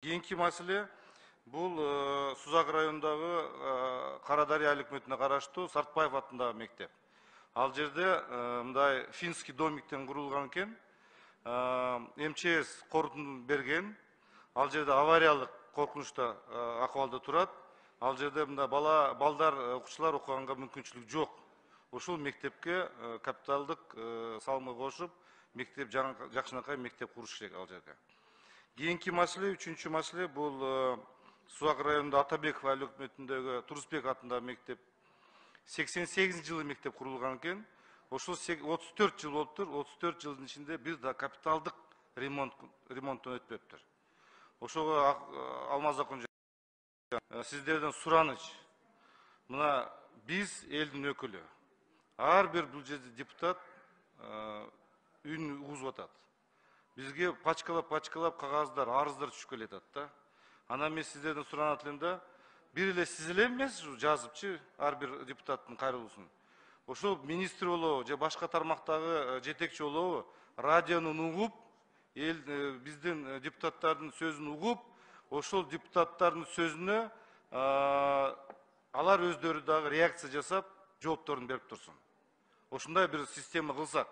Кийинки маселе бул Сузак районундагы Карадария айыл өкмөтүнө караштуу Сартбаев атындагы мектеп. Ал жерде мындай финский домиктен курулган экен. МЧС корутунду берген. Ал жерде авариялык коркунучта акыбалда турат. Ал жерде мында балдар, окуучулар окуганга мүмкүнчүлүк жок. Ушул мектепке капиталдык салымга кошуп, мектеп жакшынакай мектеп куруш керек ал жерге. Кийинки маселе, үчүнчү маселе бул Сузак районунда Атабеков айыл өкмөтүндөгү Турусбек атындагы мектеп. 88 жылы мектеп курулган экен. Ошол 34 жыл болуптур. 34 жылдын ичинде бир да капиталдык ремонттон өтпөптүр. Ошого Алмазакын сиздерден сураныч. Мына биз элдин өкүлү. Ар бир бул жерде депутат үн угузуп атат. Бизге пачкалап кагаздар, арыздар түшүп келатат да. Анан мен сиздерден суранат элем да, бир эле сиз эле эмес жазыпчы ар бир депутаттын кайрылуусун. Ошол министр болобу же башка тармактагы жетекчи болобу, радионун угуп, биздин депутаттардын сөзүн угуп, ошол депутаттардын сөзүнө алар өздөрү дагы реакция жасап, жоопторун берип турсун. Ошундай бир система кылсак,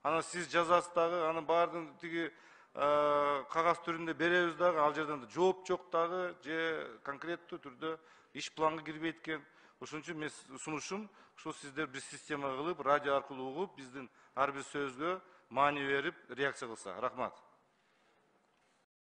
анан сиз жазасыз дагы, анан баардыгын тиги кагаз түрүндө беребиз дагы, ал жерден жооп жок дагы, же конкреттүү түрдө иш планга кирбейт экен. Ошон үчүн мен сунушум, ушул сиздер бир система кылып, радио аркылуу угуп, биздин ар бир сөзгө маани берип, реакция кылса. Рахмат.